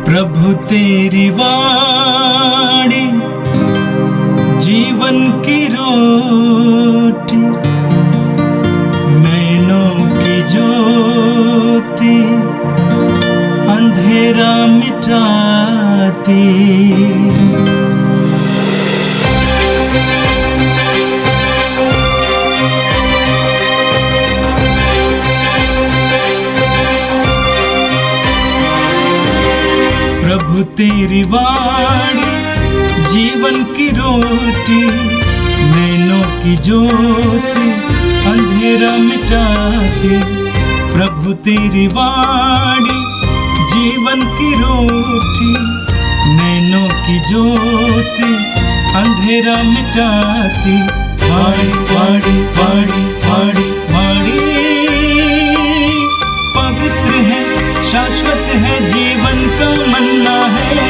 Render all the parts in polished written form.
प्रभु तेरी वाणी जीवन की रोटी, नैनों की ज्योति अंधेरा मिटाती। प्रभु तेरी वाणी जीवन की रोटी, नैनों की ज्योति अंधेरा मिटाती। प्रभु तेरी वाणी जीवन की रोटी, नैनों की ज्योति अंधेरा मिटाती। वाणी वाणी वाणी वाणी वाणी पवित्र है, शाश्वत है, जीवन का मन्ना है।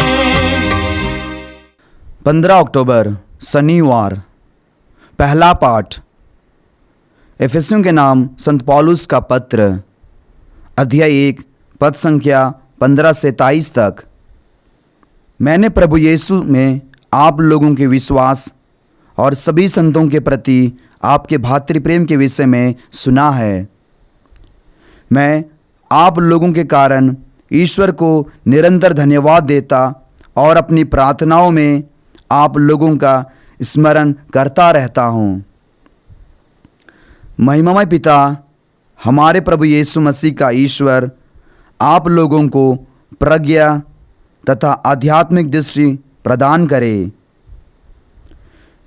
15 अक्टूबर शनिवार। पहला पाठ इफिसियों के नाम संत पौलुस का पत्र, अध्याय 1 पद संख्या 15 से 23 तक। मैंने प्रभु यीशु में आप लोगों के विश्वास और सभी संतों के प्रति आपके भातृप्रेम के विषय में सुना है। मैं आप लोगों के कारण ईश्वर को निरंतर धन्यवाद देता और अपनी प्रार्थनाओं में आप लोगों का स्मरण करता रहता हूँ। महिमामय पिता, हमारे प्रभु यीशु मसीह का ईश्वर आप लोगों को प्रज्ञा तथा आध्यात्मिक दृष्टि प्रदान करे,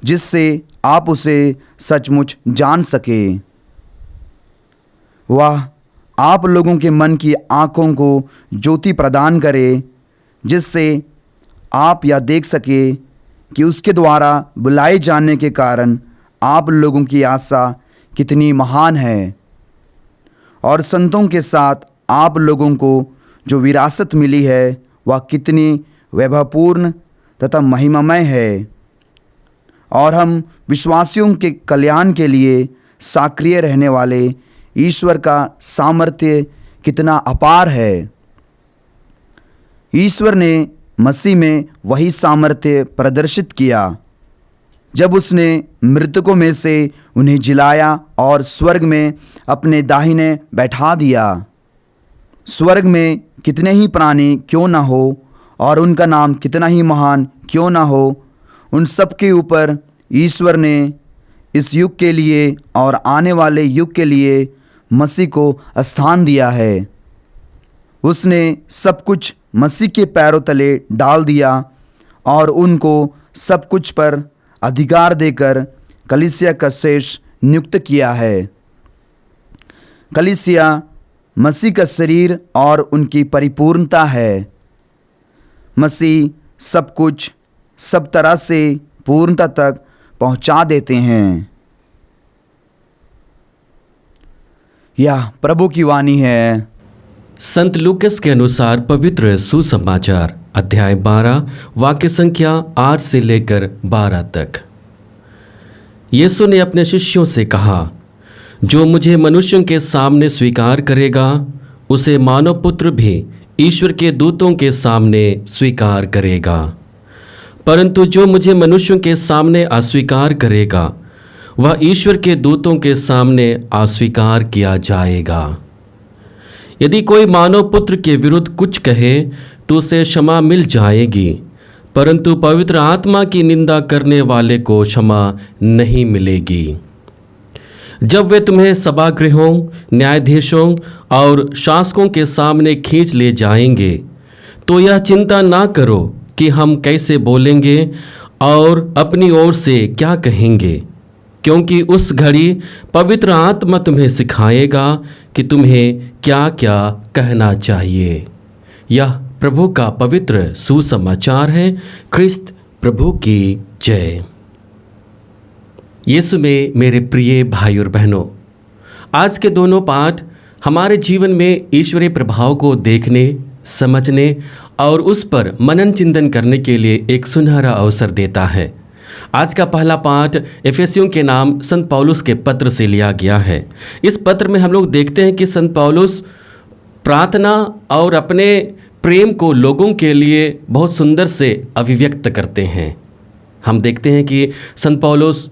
जिससे आप उसे सचमुच जान सके। वह आप लोगों के मन की आँखों को ज्योति प्रदान करे, जिससे आप यह देख सके कि उसके द्वारा बुलाए जाने के कारण आप लोगों की आशा कितनी महान है, और संतों के साथ आप लोगों को जो विरासत मिली है वह कितनी वैभवपूर्ण तथा महिमामय है, और हम विश्वासियों के कल्याण के लिए सक्रिय रहने वाले ईश्वर का सामर्थ्य कितना अपार है। ईश्वर ने मसीह में वही सामर्थ्य प्रदर्शित किया जब उसने मृतकों में से उन्हें जिलाया और स्वर्ग में अपने दाहिने बैठा दिया। स्वर्ग में कितने ही प्राणी क्यों न हो और उनका नाम कितना ही महान क्यों न हो, उन सब के ऊपर ईश्वर ने इस युग के लिए और आने वाले युग के लिए मसीह को स्थान दिया है। उसने सब कुछ मसीह के पैरों तले डाल दिया और उनको सब कुछ पर अधिकार देकर कलीसिया का शेष नियुक्त किया है। कलीसिया मसीह का शरीर और उनकी परिपूर्णता है। मसीह सब कुछ सब तरह से पूर्णता तक पहुंचा देते हैं। यह प्रभु की वाणी है। संत लूकस के अनुसार पवित्र सुसमाचार, अध्याय 12 वाक्य संख्या 8 से लेकर 12 तक। यीशु ने अपने शिष्यों से कहा, जो मुझे मनुष्यों के सामने स्वीकार करेगा, उसे मानव पुत्र भी ईश्वर के दूतों के सामने स्वीकार करेगा। परंतु जो मुझे मनुष्यों के सामने अस्वीकार करेगा, वह ईश्वर के दूतों के सामने अस्वीकार किया जाएगा। यदि कोई मानव पुत्र के विरुद्ध कुछ कहे तो उसे क्षमा मिल जाएगी, परंतु पवित्र आत्मा की निंदा करने वाले को क्षमा नहीं मिलेगी। जब वे तुम्हें सभागृहों, न्यायाधीशों और शासकों के सामने खींच ले जाएंगे, तो यह चिंता ना करो कि हम कैसे बोलेंगे और अपनी ओर से क्या कहेंगे, क्योंकि उस घड़ी पवित्र आत्मा तुम्हें सिखाएगा कि तुम्हें क्या क्या कहना चाहिए। यह प्रभु का पवित्र सुसमाचार है। ख्रिस्त प्रभु की जय। यीशु में मेरे प्रिय भाई और बहनों, आज के दोनों पाठ हमारे जीवन में ईश्वरीय प्रभाव को देखने, समझने और उस पर मनन चिंतन करने के लिए एक सुनहरा अवसर देता है। आज का पहला पाठ इफिसियों के नाम संत पौलुस के पत्र से लिया गया है। इस पत्र में हम लोग देखते हैं कि संत पौलुस प्रार्थना और अपने प्रेम को लोगों के लिए बहुत सुंदर से अभिव्यक्त करते हैं। हम देखते हैं कि संत पौलुस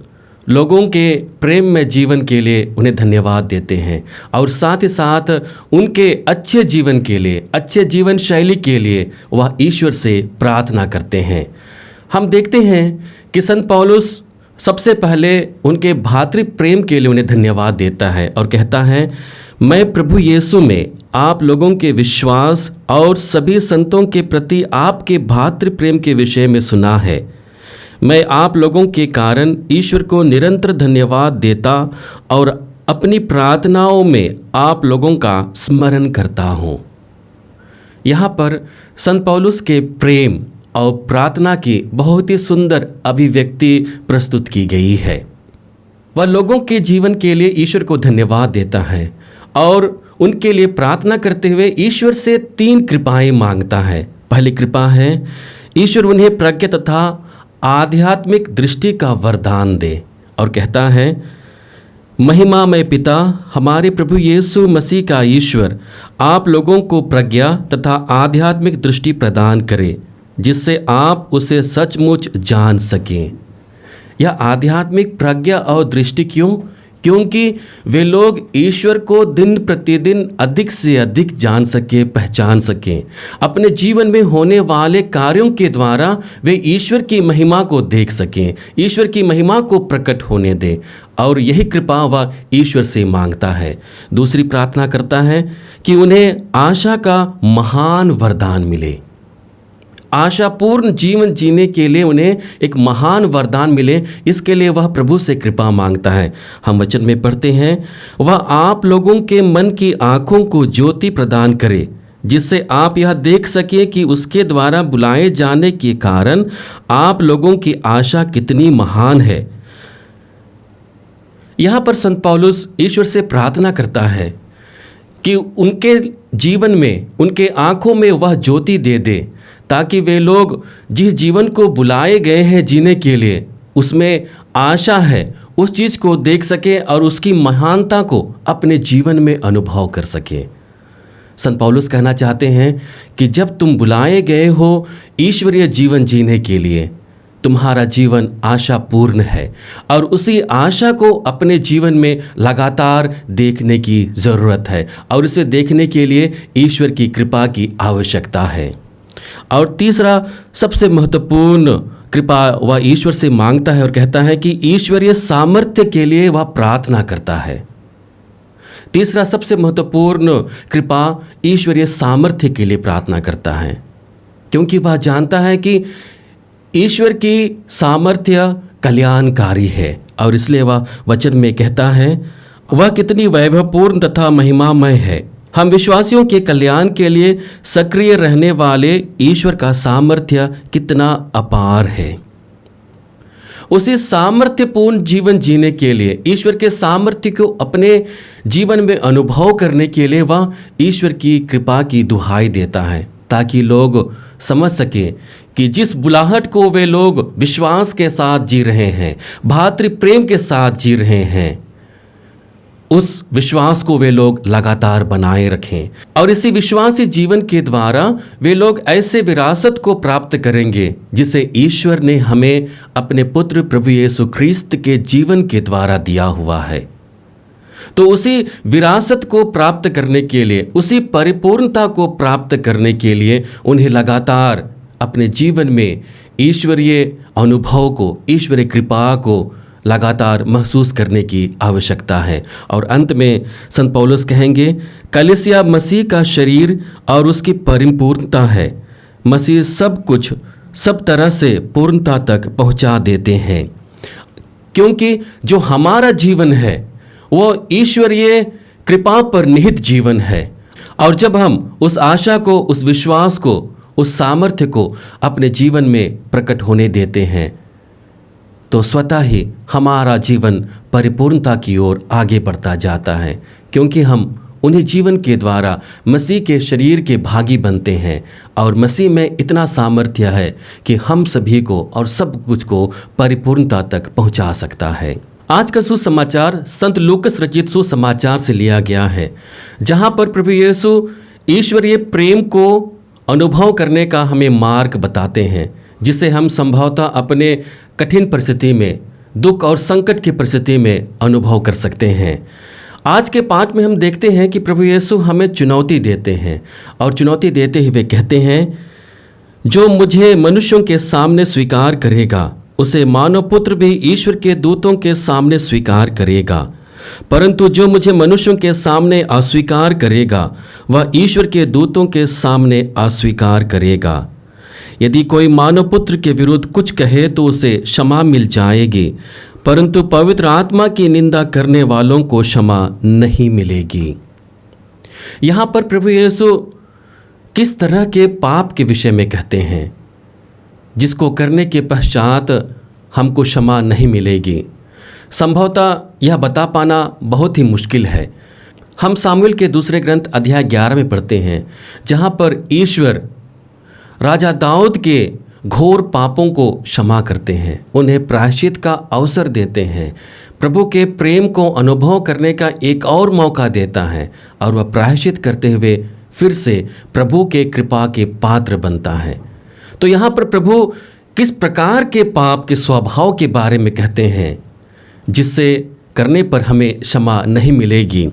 लोगों के प्रेम में जीवन के लिए उन्हें धन्यवाद देते हैं और साथ ही साथ उनके अच्छे जीवन के लिए, अच्छे जीवन शैली के लिए वह ईश्वर से प्रार्थना करते हैं। हम देखते हैं कि संत पौलुस सबसे पहले उनके भातृ प्रेम के लिए उन्हें धन्यवाद देता है और कहता है, मैं प्रभु यीशु में आप लोगों के विश्वास और सभी संतों के प्रति आपके भातृ प्रेम के विषय में सुना है। मैं आप लोगों के कारण ईश्वर को निरंतर धन्यवाद देता और अपनी प्रार्थनाओं में आप लोगों का स्मरण करता हूँ। यहाँ पर संत पौलुस के प्रेम और प्रार्थना की बहुत ही सुंदर अभिव्यक्ति प्रस्तुत की गई है। वह लोगों के जीवन के लिए ईश्वर को धन्यवाद देता है और उनके लिए प्रार्थना करते हुए ईश्वर से 3 कृपाएं मांगता है। पहली कृपा है, ईश्वर उन्हें प्रज्ञा तथा आध्यात्मिक दृष्टि का वरदान दे और कहता है, महिमामय पिता, हमारे प्रभु यीशु मसीह का ईश्वर आप लोगों को प्रज्ञा तथा आध्यात्मिक दृष्टि प्रदान करे जिससे आप उसे सचमुच जान सकें। यह आध्यात्मिक प्रज्ञा और दृष्टि क्यों? क्योंकि वे लोग ईश्वर को दिन प्रतिदिन अधिक से अधिक जान सके, पहचान सकें। अपने जीवन में होने वाले कार्यों के द्वारा वे ईश्वर की महिमा को देख सकें, ईश्वर की महिमा को प्रकट होने दें और यही कृपा वह ईश्वर से मांगता है। दूसरी प्रार्थना करता है कि उन्हें आशा का महान वरदान मिले। आशापूर्ण जीवन जीने के लिए उन्हें एक महान वरदान मिले, इसके लिए वह प्रभु से कृपा मांगता है। हम वचन में पढ़ते हैं, वह आप लोगों के मन की आंखों को ज्योति प्रदान करे जिससे आप यह देख सके कि उसके द्वारा बुलाए जाने के कारण आप लोगों की आशा कितनी महान है। यहाँ पर संत पौलुस ईश्वर से प्रार्थना करता है कि उनके जीवन में, उनके आंखों में वह ज्योति दे दे ताकि वे लोग जिस जीवन को बुलाए गए हैं जीने के लिए, उसमें आशा है, उस चीज़ को देख सके और उसकी महानता को अपने जीवन में अनुभव कर सके। संत पौलुस कहना चाहते हैं कि जब तुम बुलाए गए हो ईश्वरीय जीवन जीने के लिए, तुम्हारा जीवन आशापूर्ण है और उसी आशा को अपने जीवन में लगातार देखने की ज़रूरत है और इसे देखने के लिए ईश्वर की कृपा की आवश्यकता है। और तीसरा सबसे महत्वपूर्ण कृपा वह ईश्वर से मांगता है और कहता है कि ईश्वरीय सामर्थ्य के लिए वह प्रार्थना करता है। तीसरा सबसे महत्वपूर्ण कृपा ईश्वरीय सामर्थ्य के लिए प्रार्थना करता है, क्योंकि वह जानता है कि ईश्वर की सामर्थ्य कल्याणकारी है और इसलिए वह वचन में कहता है, वह कितनी वैभवपूर्ण तथा महिमामय है। हम विश्वासियों के कल्याण के लिए सक्रिय रहने वाले ईश्वर का सामर्थ्य कितना अपार है। उसी सामर्थ्यपूर्ण जीवन जीने के लिए, ईश्वर के सामर्थ्य को अपने जीवन में अनुभव करने के लिए वह ईश्वर की कृपा की दुहाई देता है ताकि लोग समझ सकें कि जिस बुलाहट को वे लोग विश्वास के साथ जी रहे हैं, भातृ प्रेम के साथ जी रहे हैं, उस विश्वास को वे लोग लगातार बनाए रखें और इसी विश्वासी जीवन के द्वारा वे लोग ऐसे विरासत को प्राप्त करेंगे जिसे ईश्वर ने हमें अपने पुत्र प्रभु यीशु ख्रीस्त के जीवन के द्वारा दिया हुआ है। तो उसी विरासत को प्राप्त करने के लिए, उसी परिपूर्णता को प्राप्त करने के लिए उन्हें लगातार अपने जीवन में ईश्वरीय अनुभव को, ईश्वरीय कृपा को लगातार महसूस करने की आवश्यकता है। और अंत में संत पौलुस कहेंगे, कलीसिया मसीह का शरीर और उसकी परिपूर्णता है। मसीह सब कुछ सब तरह से पूर्णता तक पहुंचा देते हैं, क्योंकि जो हमारा जीवन है वो ईश्वरीय कृपा पर निहित जीवन है। और जब हम उस आशा को, उस विश्वास को, उस सामर्थ्य को अपने जीवन में प्रकट होने देते हैं तो स्वतः ही हमारा जीवन परिपूर्णता की ओर आगे बढ़ता जाता है, क्योंकि हम उन्हीं जीवन के द्वारा मसीह के शरीर के भागी बनते हैं और मसीह में इतना सामर्थ्य है कि हम सभी को और सब कुछ को परिपूर्णता तक पहुंचा सकता है। आज का सुसमाचार संत लूकस रचित सुसमाचार से लिया गया है, जहां पर प्रभु यीशु ईश्वरीय प्रेम को अनुभव करने का हमें मार्ग बताते हैं, जिसे हम संभवतः अपने कठिन परिस्थिति में, दुख और संकट की परिस्थिति में अनुभव कर सकते हैं। आज के पाठ में हम देखते हैं कि प्रभु यीशु हमें चुनौती देते हैं और चुनौती देते हुए कहते हैं, जो मुझे मनुष्यों के सामने स्वीकार करेगा उसे मानव पुत्र भी ईश्वर के दूतों के सामने स्वीकार करेगा, परंतु जो मुझे मनुष्यों के सामने अस्वीकार करेगा वह ईश्वर के दूतों के सामने अस्वीकार करेगा। यदि कोई मानव पुत्र के विरुद्ध कुछ कहे तो उसे क्षमा मिल जाएगी, परंतु पवित्र आत्मा की निंदा करने वालों को क्षमा नहीं मिलेगी। यहाँ पर प्रभु यीशु किस तरह के पाप के विषय में कहते हैं जिसको करने के पश्चात हमको क्षमा नहीं मिलेगी। संभवतः यह बता पाना बहुत ही मुश्किल है। हम सामुएल के दूसरे ग्रंथ अध्याय 11 में पढ़ते हैं, जहाँ पर ईश्वर राजा दाऊद के घोर पापों को क्षमा करते हैं, उन्हें प्रायश्चित का अवसर देते हैं, प्रभु के प्रेम को अनुभव करने का एक और मौका देता है और वह प्रायश्चित करते हुए फिर से प्रभु के कृपा के पात्र बनता है। तो यहाँ पर प्रभु किस प्रकार के पाप के स्वभाव के बारे में कहते हैं जिससे करने पर हमें क्षमा नहीं मिलेगी।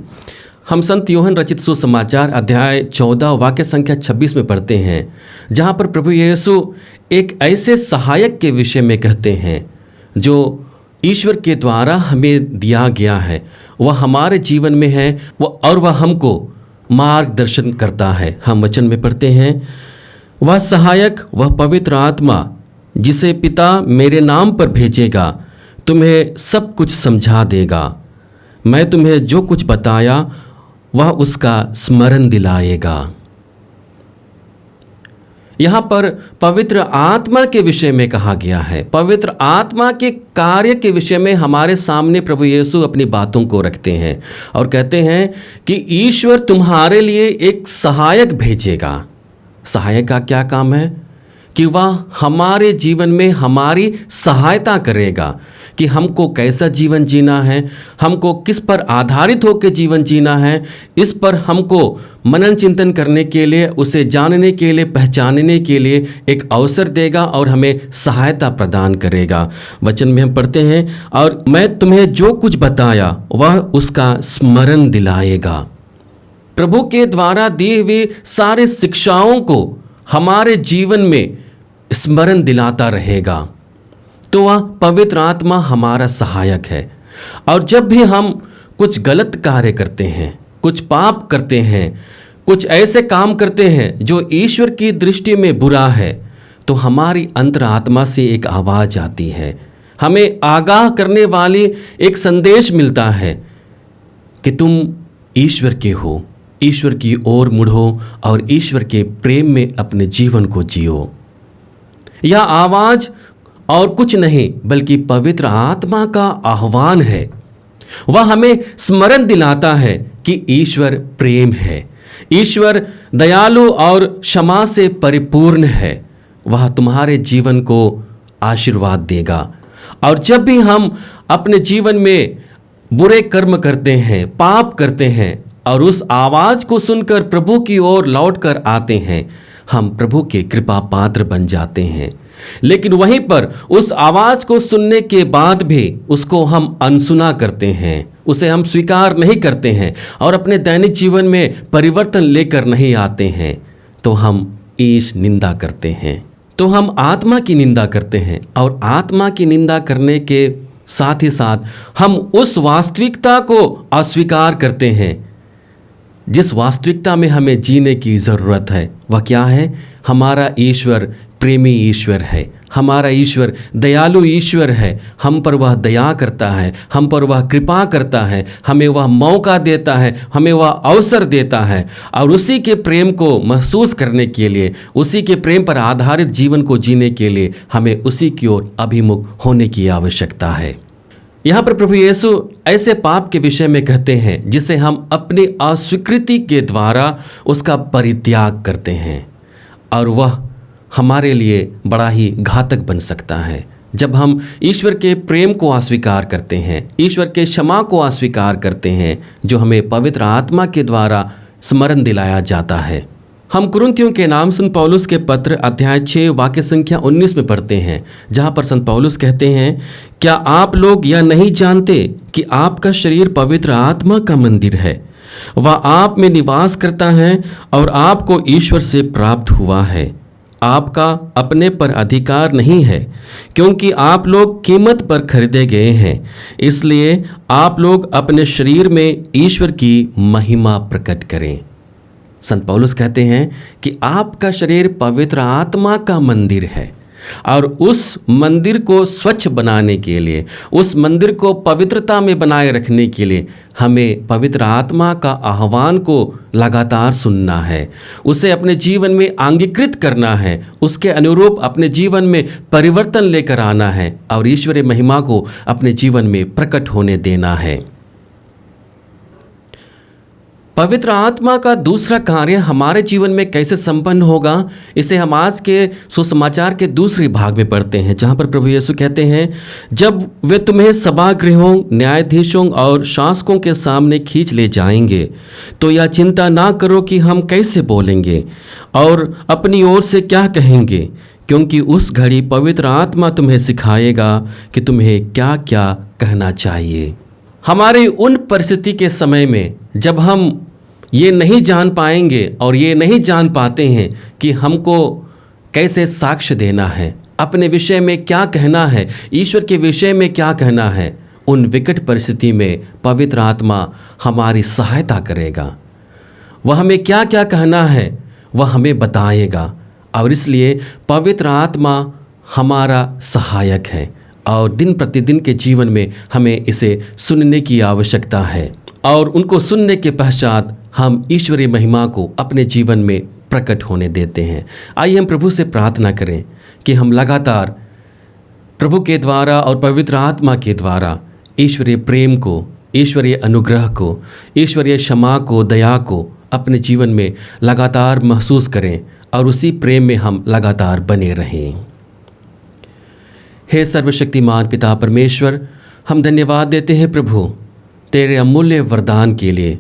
हम संत यूहन्ना रचित सुसमाचार अध्याय 14 वाक्य संख्या 26 में पढ़ते हैं, जहाँ पर प्रभु यीशु एक ऐसे सहायक के विषय में कहते हैं जो ईश्वर के द्वारा हमें दिया गया है, वह हमारे जीवन में है और वह हमको मार्गदर्शन करता है। हम वचन में पढ़ते हैं, वह सहायक, वह पवित्र आत्मा जिसे पिता मेरे नाम पर भेजेगा तुम्हें सब कुछ समझा देगा, मैं तुम्हें जो कुछ बताया वह उसका स्मरण दिलाएगा। यहाँ पर पवित्र आत्मा के विषय में कहा गया है। पवित्र आत्मा के कार्य के विषय में हमारे सामने प्रभु यीशु अपनी बातों को रखते हैं और कहते हैं कि ईश्वर तुम्हारे लिए एक सहायक भेजेगा। सहायक का क्या काम है? कि वह हमारे जीवन में हमारी सहायता करेगा कि हमको कैसा जीवन जीना है, हमको किस पर आधारित होकर जीवन जीना है, इस पर हमको मनन चिंतन करने के लिए, उसे जानने के लिए, पहचानने के लिए एक अवसर देगा और हमें सहायता प्रदान करेगा। वचन में हम पढ़ते हैं, और मैं तुम्हें जो कुछ बताया वह उसका स्मरण दिलाएगा। प्रभु के द्वारा दी हुई सारी शिक्षाओं को हमारे जीवन में स्मरण दिलाता रहेगा। तो वह पवित्र आत्मा हमारा सहायक है। और जब भी हम कुछ गलत कार्य करते हैं, कुछ पाप करते हैं, कुछ ऐसे काम करते हैं जो ईश्वर की दृष्टि में बुरा है, तो हमारी अंतरात्मा से एक आवाज़ आती है, हमें आगाह करने वाली एक संदेश मिलता है कि तुम ईश्वर के हो, ईश्वर की ओर मुड़ो और ईश्वर के प्रेम में अपने जीवन को जियो। यह आवाज़ और कुछ नहीं बल्कि पवित्र आत्मा का आह्वान है। वह हमें स्मरण दिलाता है कि ईश्वर प्रेम है, ईश्वर दयालु और क्षमा से परिपूर्ण है। वह तुम्हारे जीवन को आशीर्वाद देगा। और जब भी हम अपने जीवन में बुरे कर्म करते हैं, पाप करते हैं और उस आवाज़ को सुनकर प्रभु की ओर लौटकर आते हैं, हम प्रभु के कृपा पात्र बन जाते हैं। लेकिन वहीं पर उस आवाज़ को सुनने के बाद भी उसको हम अनसुना करते हैं, उसे हम स्वीकार नहीं करते हैं और अपने दैनिक जीवन में परिवर्तन लेकर नहीं आते हैं, तो हम ईश निंदा करते हैं, तो हम आत्मा की निंदा करते हैं। और आत्मा की निंदा करने के साथ ही साथ हम उस वास्तविकता को अस्वीकार करते हैं जिस वास्तविकता में हमें जीने की ज़रूरत है। वह क्या है? हमारा ईश्वर प्रेमी ईश्वर है, हमारा ईश्वर दयालु ईश्वर है। हम पर वह दया करता है, हम पर वह कृपा करता है, हमें वह मौका देता है, हमें वह अवसर देता है। और उसी के प्रेम को महसूस करने के लिए, उसी के प्रेम पर आधारित जीवन को जीने के लिए हमें उसी की ओर अभिमुख होने की आवश्यकता है। यहाँ पर प्रभु यीशु ऐसे पाप के विषय में कहते हैं जिसे हम अपनी अस्वीकृति के द्वारा उसका परित्याग करते हैं, और वह हमारे लिए बड़ा ही घातक बन सकता है। जब हम ईश्वर के प्रेम को अस्वीकार करते हैं, ईश्वर के क्षमा को अस्वीकार करते हैं जो हमें पवित्र आत्मा के द्वारा स्मरण दिलाया जाता है, हम कुरिन्थियों के नाम संत पौलुस के पत्र अध्याय 6 वाक्य संख्या 19 में पढ़ते हैं, जहां पर संत पौलुस कहते हैं, क्या आप लोग यह नहीं जानते कि आपका शरीर पवित्र आत्मा का मंदिर है, वह आप में निवास करता है और आपको ईश्वर से प्राप्त हुआ है। आपका अपने पर अधिकार नहीं है, क्योंकि आप लोग कीमत पर खरीदे गए हैं। इसलिए आप लोग अपने शरीर में ईश्वर की महिमा प्रकट करें। संत पौलुस कहते हैं कि आपका शरीर पवित्र आत्मा का मंदिर है, और उस मंदिर को स्वच्छ बनाने के लिए, उस मंदिर को पवित्रता में बनाए रखने के लिए हमें पवित्र आत्मा का आह्वान को लगातार सुनना है, उसे अपने जीवन में अंगीकृत करना है, उसके अनुरूप अपने जीवन में परिवर्तन लेकर आना है और ईश्वरीय महिमा को अपने जीवन में प्रकट होने देना है। पवित्र आत्मा का दूसरा कार्य हमारे जीवन में कैसे संपन्न होगा, इसे हम आज के सुसमाचार के दूसरे भाग में पढ़ते हैं, जहां पर प्रभु यीशु कहते हैं, जब वे तुम्हें सभागृहों, न्यायाधीशों और शासकों के सामने खींच ले जाएंगे, तो यह चिंता ना करो कि हम कैसे बोलेंगे और अपनी ओर से क्या कहेंगे, क्योंकि उस घड़ी पवित्र आत्मा तुम्हें सिखाएगा कि तुम्हें क्या क्या कहना चाहिए। हमारी उन परिस्थिति के समय में जब हम ये नहीं जान पाएंगे और ये नहीं जान पाते हैं कि हमको कैसे साक्ष्य देना है, अपने विषय में क्या कहना है, ईश्वर के विषय में क्या कहना है, उन विकट परिस्थिति में पवित्र आत्मा हमारी सहायता करेगा। वह हमें क्या क्या कहना है वह हमें बताएगा, और इसलिए पवित्र आत्मा हमारा सहायक है और दिन प्रतिदिन के जीवन में हमें इसे सुनने की आवश्यकता है, और उनको सुनने के पश्चात हम ईश्वरीय महिमा को अपने जीवन में प्रकट होने देते हैं। आइए हम प्रभु से प्रार्थना करें कि हम लगातार प्रभु के द्वारा और पवित्र आत्मा के द्वारा ईश्वरीय प्रेम को, ईश्वरीय अनुग्रह को, ईश्वरीय क्षमा को, दया को अपने जीवन में लगातार महसूस करें और उसी प्रेम में हम लगातार बने रहें। हे सर्वशक्तिमान पिता परमेश्वर, हम धन्यवाद देते हैं प्रभु तेरे अमूल्य वरदान के लिए,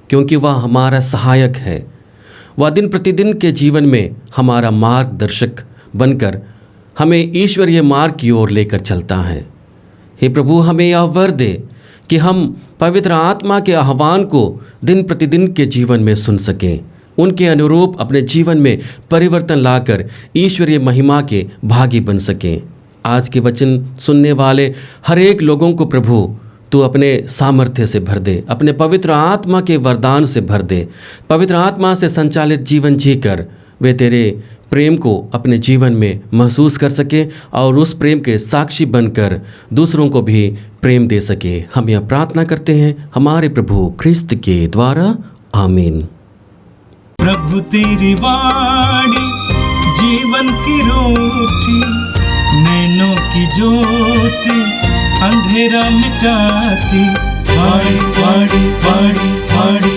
क्योंकि वह हमारा सहायक है। वह दिन प्रतिदिन के जीवन में हमारा मार्गदर्शक बनकर हमें ईश्वरीय मार्ग की ओर लेकर चलता है। हे प्रभु, हमें यह वर दे कि हम पवित्र आत्मा के आह्वान को दिन प्रतिदिन के जीवन में सुन सकें, उनके अनुरूप अपने जीवन में परिवर्तन लाकर ईश्वरीय महिमा के भागी बन सकें। आज के वचन सुनने वाले हर एक लोगों को प्रभु तू अपने सामर्थ्य से भर दे, अपने पवित्र आत्मा के वरदान से भर दे। पवित्र आत्मा से संचालित जीवन जीकर वे तेरे प्रेम को अपने जीवन में महसूस कर सके और उस प्रेम के साक्षी बनकर दूसरों को भी प्रेम दे सके। हम यह प्रार्थना करते हैं हमारे प्रभु ख्रिस्त के द्वारा, आमीन। प्रभु तेरी वाणी जीवन की रोटी, नैनों की ज्योति अंधेरा मिटाती, वाणी वाणी वाणी वाणी